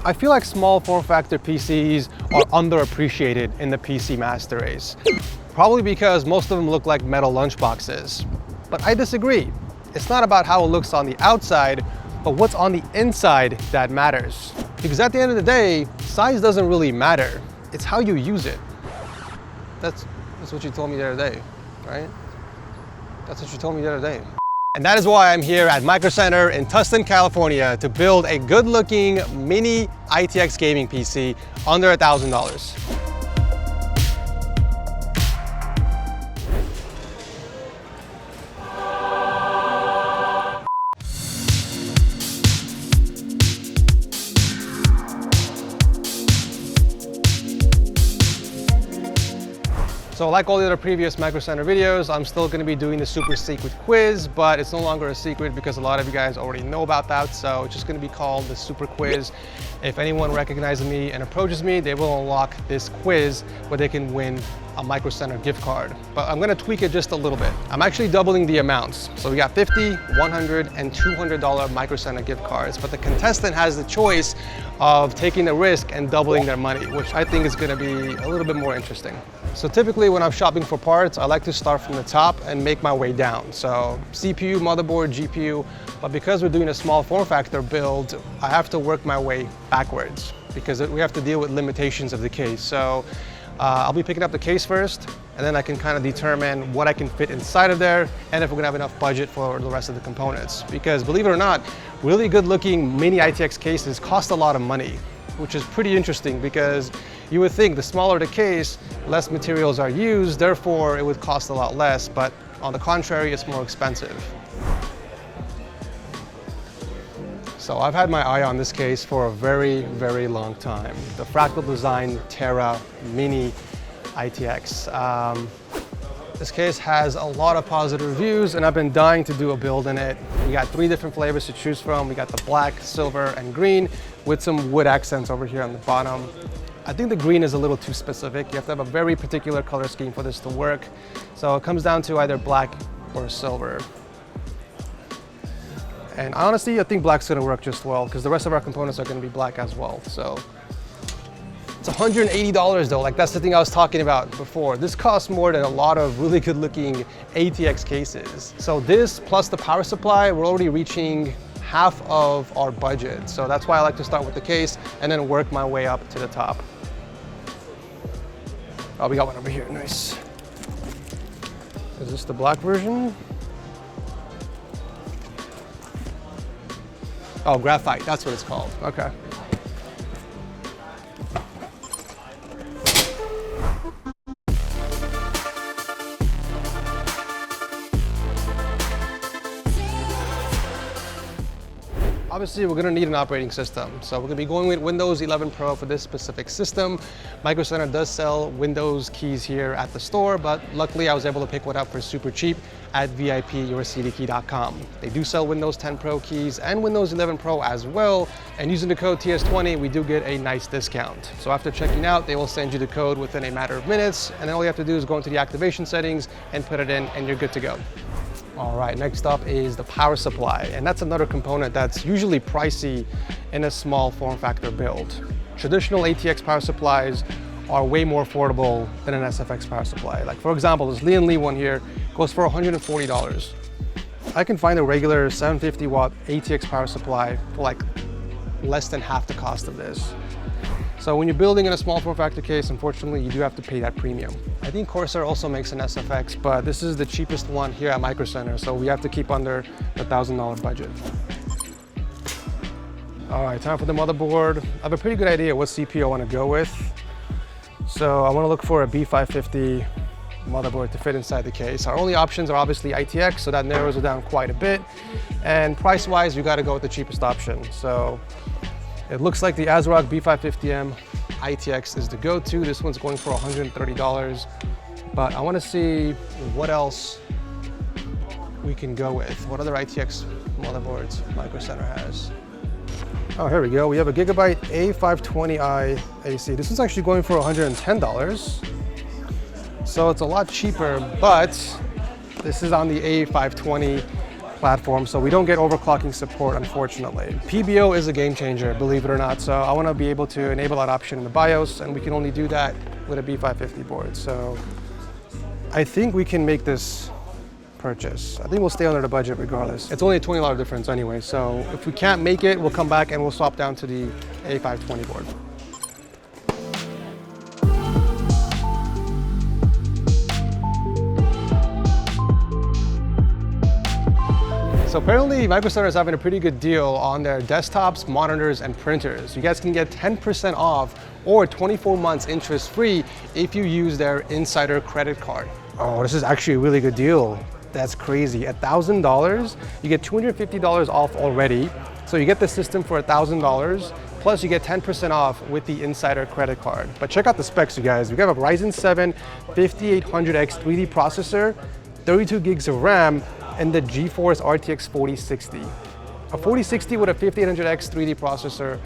I feel like small form factor PCs are underappreciated in the PC master race. Probably because most of them look like metal lunchboxes. But I disagree. It's not about how it looks on the outside, but what's on the inside that matters. Because at the end of the day, size doesn't really matter. It's how you use it. That's what you told me the other day, right? That's what you told me the other day. And that is why I'm here at Micro Center in Tustin, California to build a good-looking mini-itx gaming PC under $1,000. So like all the other previous Micro Center videos, I'm still going to be doing the super secret quiz, but it's no longer a secret because a lot of you guys already know about that. So it's just going to be called the super quiz. If anyone recognizes me and approaches me, they will unlock this quiz where they can win a Micro Center gift card. But I'm going to tweak it just a little bit. I'm actually doubling the amounts. So we got $50, $100, and $200 Micro Center gift cards, but the contestant has the choice of taking the risk and doubling their money, which I think is going to be a little bit more interesting. So typically when I'm shopping for parts, I like to start from the top and make my way down. So CPU, motherboard, GPU, but because we're doing a small form factor build, I have to work my way backwards because we have to deal with limitations of the case. So I'll be picking up the case first, and then I can kind of determine what I can fit inside of there and if we're gonna have enough budget for the rest of the components. Because believe it or not, really good looking mini-itx cases cost a lot of money, which is pretty interesting because you would think the smaller the case, less materials are used, therefore it would cost a lot less, but on the contrary, it's more expensive. So I've had my eye on this case for a very, very long time. The Fractal Design Terra mini-itx. This case has a lot of positive reviews and I've been dying to do a build in it. We got 3 different flavors to choose from. We got the black, silver, and green with some wood accents over here on the bottom. I think the green is a little too specific. You have to have a very particular color scheme for this to work. So it comes down to either black or silver. And honestly, I think black's gonna work just well because the rest of our components are gonna be black as well. So it's $180 though, like that's the thing I was talking about before. This costs more than a lot of really good looking ATX cases. So this plus the power supply, we're already reaching half of our budget. So that's why I like to start with the case and then work my way up to the top. Oh, we got one over here, nice. Is this the black version? Oh, graphite, that's what it's called, okay. Obviously, we're gonna need an operating system. So we're gonna be going with Windows 11 Pro for this specific system. Micro Center does sell Windows keys here at the store, but luckily I was able to pick one up for super cheap at VIPyourCDKey.com. They do sell Windows 10 Pro keys and Windows 11 Pro as well. And using the code TS20, we do get a nice discount. So after checking out, they will send you the code within a matter of minutes. And then all you have to do is go into the activation settings and put it in and you're good to go. All right, next up is the power supply. And that's another component that's usually pricey in a small form factor build. Traditional ATX power supplies are way more affordable than an SFX power supply. Like for example, this Lee & Lee one here goes for $140. I can find a regular 750 watt ATX power supply for like less than half the cost of this. So when you're building in a small form factor case, unfortunately, you do have to pay that premium. I think Corsair also makes an SFX, but this is the cheapest one here at Micro Center, so we have to keep under the $1,000 budget. All right, time for the motherboard. I have a pretty good idea what CPU I want to go with. So I want to look for a B550 motherboard to fit inside the case. Our only options are obviously ITX, so that narrows it down quite a bit. And price-wise, you got to go with the cheapest option. So it looks like the ASRock B550M ITX is the go-to. This one's going for $130, but I want to see what else we can go with. What other ITX motherboards Micro Center has. Oh, here we go. We have a Gigabyte A520i AC. This one's actually going for $110. So it's a lot cheaper, but this is on the A520 platform, so we don't get overclocking support, unfortunately. PBO is a game changer, believe it or not. So I want to be able to enable that option in the BIOS, and we can only do that with a B550 board. So I think we can make this purchase. I think we'll stay under the budget regardless. It's only a $20 difference anyway, so if we can't make it, we'll come back and we'll swap down to the A520 board. So apparently Micro Center is having a pretty good deal on their desktops, monitors, and printers. You guys can get 10% off or 24 months interest free if you use their insider credit card. Oh, this is actually a really good deal. That's crazy. $1,000, you get $250 off already. So you get the system for $1,000, plus you get 10% off with the insider credit card. But check out the specs, you guys. We got a Ryzen 7 5800X 3D processor, 32 gigs of RAM, and the GeForce RTX 4060. A 4060 with a 5800X 3D processor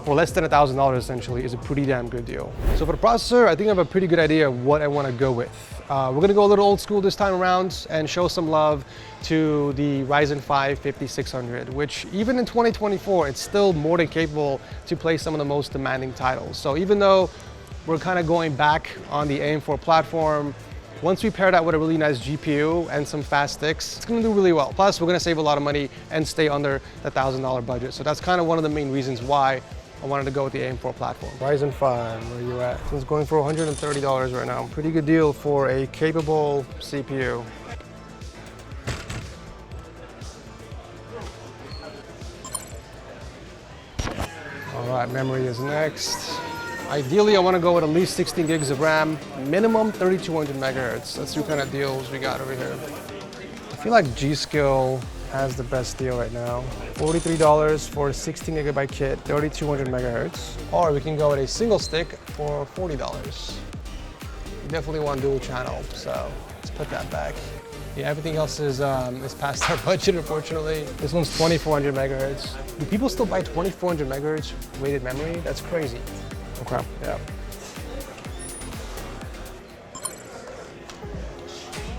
for less than $1,000 essentially is a pretty damn good deal. So for the processor, I think I have a pretty good idea of what I want to go with. We're gonna go a little old school this time around and show some love to the Ryzen 5 5600, which even in 2024, it's still more than capable to play some of the most demanding titles. So even though we're kind of going back on the AM4 platform, once we pair that with a really nice GPU and some fast sticks, it's gonna do really well. Plus, we're gonna save a lot of money and stay under the $1,000 budget. So that's kind of one of the main reasons why I wanted to go with the AM4 platform. Ryzen 5, where you at? It's going for $130 right now. Pretty good deal for a capable CPU. All right, memory is next. Ideally, I want to go with at least 16 gigs of RAM, minimum 3200 megahertz. Let's see what kind of deals we got over here. I feel like G.Skill has the best deal right now. $43 for a 16 gigabyte kit, 3200 megahertz. Or we can go with a single stick for $40. You definitely want dual channel, so let's put that back. Yeah, everything else is past our budget, unfortunately. This one's 2400 megahertz. Do people still buy 2400 megahertz rated memory? That's crazy. Okay, yeah.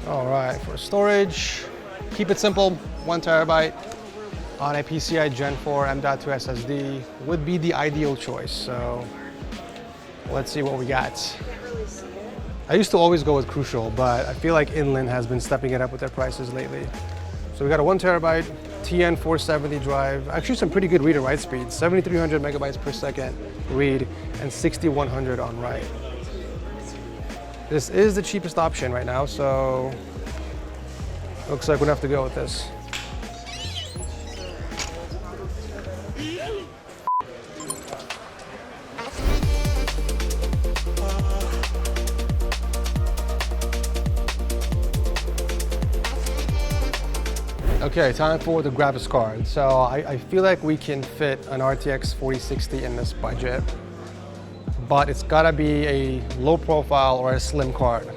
All right, for storage, keep it simple, 1 terabyte on a PCI Gen 4 M.2 SSD would be the ideal choice. So let's see what we got. I used to always go with Crucial, but I feel like Inland has been stepping it up with their prices lately. So we got a 1 terabyte TN470 drive. Actually some pretty good read and write speeds, 7,300 megabytes per second read and 6,100 on write. This is the cheapest option right now, so looks like we're gonna have to go with this. Okay, time for the graphics card. So I feel like we can fit an RTX 4060 in this budget, but it's gotta be a low profile or a slim card.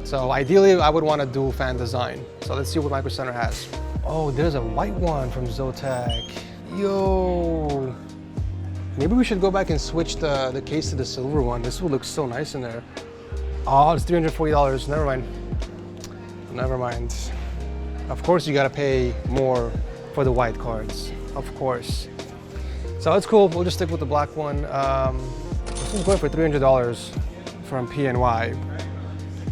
So ideally, I would want a dual fan design. So let's see what Micro Center has. Oh, there's a white one from Zotac. Yo. Maybe we should go back and switch the case to the silver one. This will look so nice in there. Oh, it's $340, never mind. Never mind. Of course, you gotta pay more for the white cards, of course. So it's cool, we'll just stick with the black one. This is going for $300 from PNY.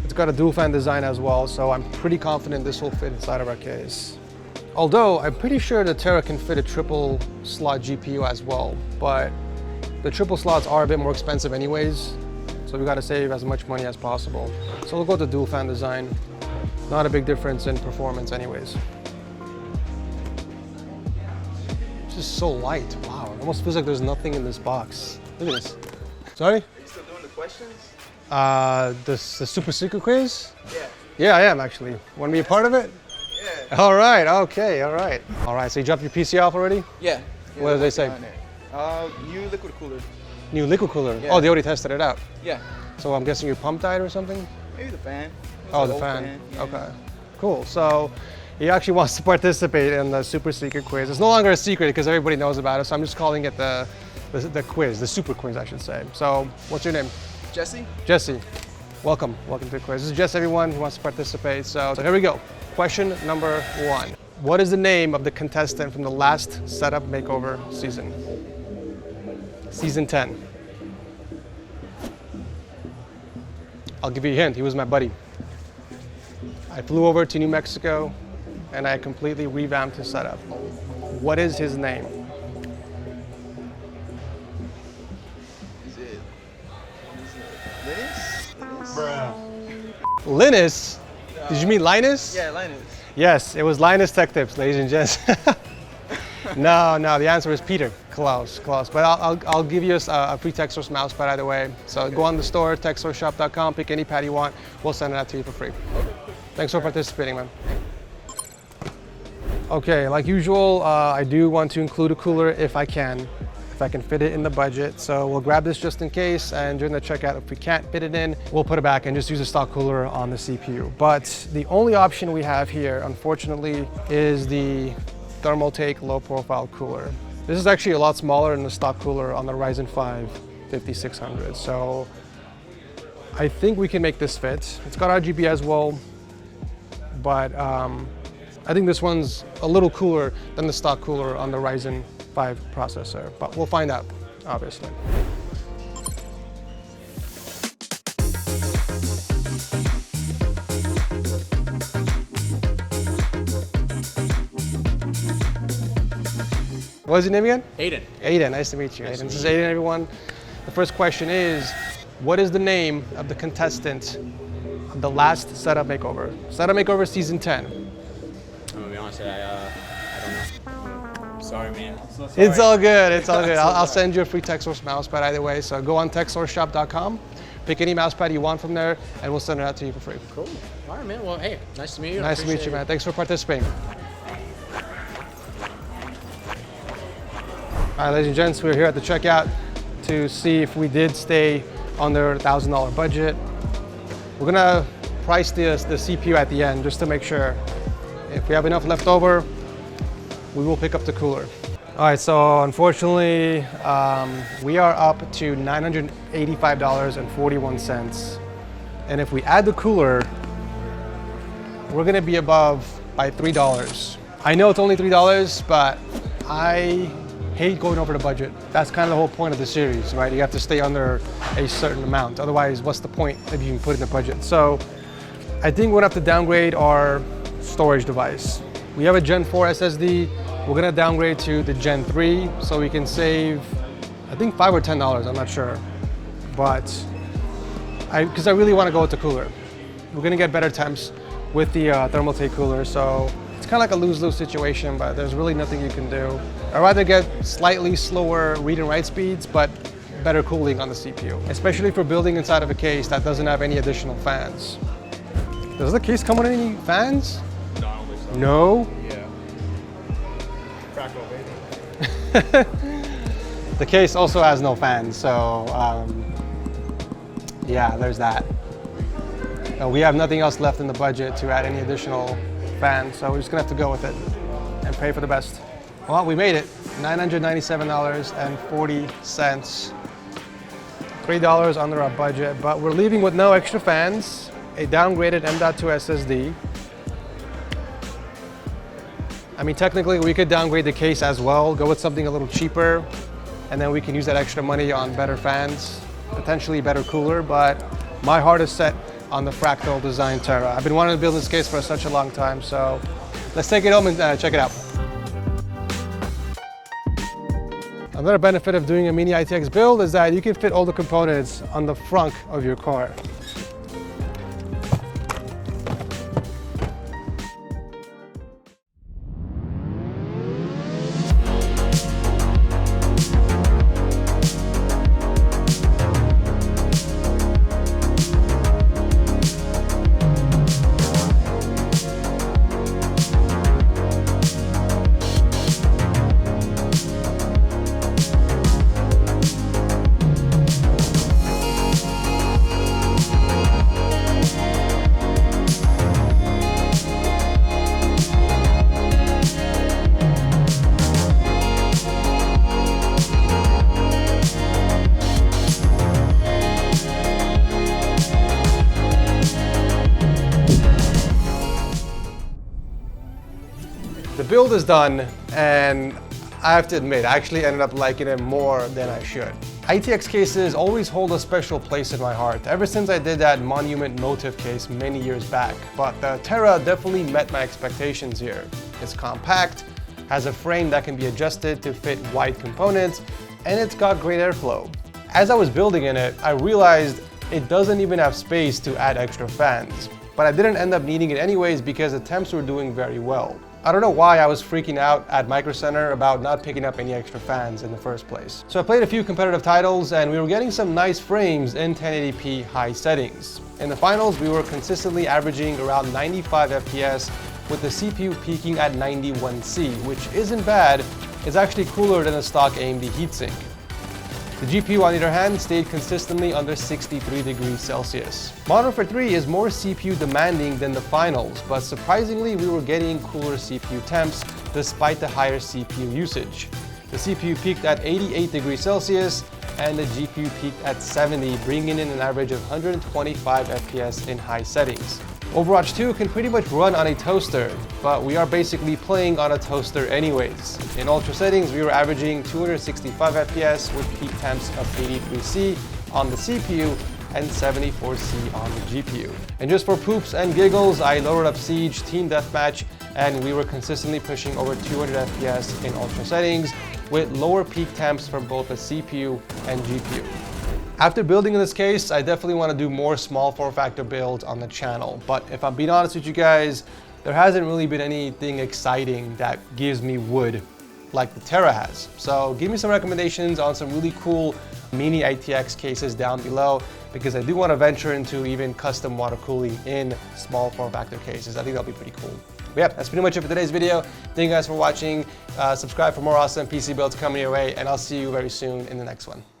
It's got a dual fan design as well, so I'm pretty confident this will fit inside of our case. Although, I'm pretty sure the Terra can fit a triple slot GPU as well, but the triple slots are a bit more expensive anyways, so we gotta save as much money as possible. So we'll go with the dual fan design. Not a big difference in performance anyways. It's just so light, wow. It almost feels like there's nothing in this box. Look at this. Sorry? Are you still doing the questions? The super secret quiz? Yeah. Yeah, I am actually. Want to be a part of it? Yeah. All right, okay, all right. All right, so you dropped your PC off already? Yeah. What did they say? New liquid cooler. New liquid cooler? Yeah. Oh, they already tested it out. Yeah. So I'm guessing your pump died or something? Maybe the fan. Oh, the fan. Yeah. Okay, cool. So he actually wants to participate in the super secret quiz. It's no longer a secret because everybody knows about it, so I'm just calling it the quiz, the super quiz, I should say. So what's your name? Jesse? Jesse. Welcome to the quiz. This is Jesse, everyone who wants to participate. So here we go. Question number 1. What is the name of the contestant from the last setup makeover season? Season 10. I'll give you a hint, he was my buddy. I flew over to New Mexico and I completely revamped his setup. What is his name? Is it Linus? Bruh. Linus? Did you mean Linus? Yeah, Linus. Yes, it was Linus Tech Tips, ladies and gents. No, the answer is Peter. Close. But I'll give you a free TechSource mouse pad either way. So go on the store, techsourceshop.com, pick any pad you want. We'll send it out to you for free. Thanks for participating, man. Okay, like usual, I do want to include a cooler if I can fit it in the budget. So we'll grab this just in case, and during the checkout, if we can't fit it in, we'll put it back and just use a stock cooler on the CPU. But the only option we have here, unfortunately, is the Thermaltake low profile cooler. This is actually a lot smaller than the stock cooler on the Ryzen 5 5600. So I think we can make this fit. It's got RGB as well, but I think this one's a little cooler than the stock cooler on the Ryzen 5 processor, but we'll find out, obviously. What's your name again? Aiden. Aiden, nice to meet you. Aiden. This is Aiden, everyone. The first question is, what is the name of the contestant of the last setup makeover? Setup makeover season 10. I'm gonna be honest, I don't know. Sorry, man. So sorry. It's all good, it's all good. I'll send you a free TechSource mousepad either way. So go on techsourceshop.com, pick any mousepad you want from there, and we'll send it out to you for free. Cool. All right, man. Well, hey, nice to meet you. Nice to meet you, man. Thanks for participating. All right, ladies and gents, we're here at the checkout to see if we did stay under $1,000 budget. We're gonna price the CPU at the end just to make sure. If we have enough left over, we will pick up the cooler. All right, so unfortunately, we are up to $985.41. And if we add the cooler, we're gonna be above by $3. I know it's only $3, but I hate going over the budget. That's kind of the whole point of the series, right? You have to stay under a certain amount. Otherwise, what's the point if you can put it in the budget? So I think we're gonna have to downgrade our storage device. We have a Gen 4 SSD. We're gonna downgrade to the Gen 3 so we can save, I think $5 or $10, I'm not sure. But because I really wanna go with the cooler. We're gonna get better temps with the Thermaltake cooler. So it's kind of like a lose-lose situation, but there's really nothing you can do. I'd rather get slightly slower read and write speeds, but better cooling on the CPU, especially for building inside of a case that doesn't have any additional fans. Does the case come with any fans? No, I don't think so. No? Yeah. Crackle, baby. The case also has no fans, so yeah, there's that. We have nothing else left in the budget to add any additional fans, so we're just gonna have to go with it and pray for the best. Well, we made it, $997.40. $3 under our budget, but we're leaving with no extra fans, a downgraded M.2 SSD. I mean, technically we could downgrade the case as well, go with something a little cheaper, and then we can use that extra money on better fans, potentially better cooler, but my heart is set on the Fractal Design Terra. I've been wanting to build this case for such a long time, so let's take it home and check it out. Another benefit of doing a mini-itx build is that you can fit all the components on the front of your car. build is done, and I have to admit, I actually ended up liking it more than I should. ITX cases always hold a special place in my heart, ever since I did that Monument Motive case many years back. But the Terra definitely met my expectations here. It's compact, has a frame that can be adjusted to fit wide components, and it's got great airflow. As I was building in it, I realized it doesn't even have space to add extra fans. But I didn't end up needing it anyways because the temps were doing very well. I don't know why I was freaking out at Micro Center about not picking up any extra fans in the first place. So I played a few competitive titles and we were getting some nice frames in 1080p high settings. In the finals, we were consistently averaging around 95 FPS with the CPU peaking at 91C, which isn't bad. It's actually cooler than a stock AMD heatsink. The GPU, on the other hand, stayed consistently under 63 degrees Celsius. Modern Warfare 3 is more CPU demanding than the finals, but surprisingly we were getting cooler CPU temps despite the higher CPU usage. The CPU peaked at 88 degrees Celsius and the GPU peaked at 70, bringing in an average of 125 FPS in high settings. Overwatch 2 can pretty much run on a toaster, but we are basically playing on a toaster anyways. In ultra settings, we were averaging 265 FPS with peak temps of 83C on the CPU and 74C on the GPU. And just for poops and giggles, I lowered up Siege Team Deathmatch and we were consistently pushing over 200 FPS in ultra settings with lower peak temps for both the CPU and GPU. After building in this case, I definitely want to do more small form factor builds on the channel. But if I'm being honest with you guys, there hasn't really been anything exciting that gives me wood like the Terra has. So give me some recommendations on some really cool mini-itx cases down below, because I do want to venture into even custom water cooling in small form factor cases. I think that'll be pretty cool. But yeah, that's pretty much it for today's video. Thank you guys for watching. Subscribe for more awesome PC builds coming your way, and I'll see you very soon in the next one.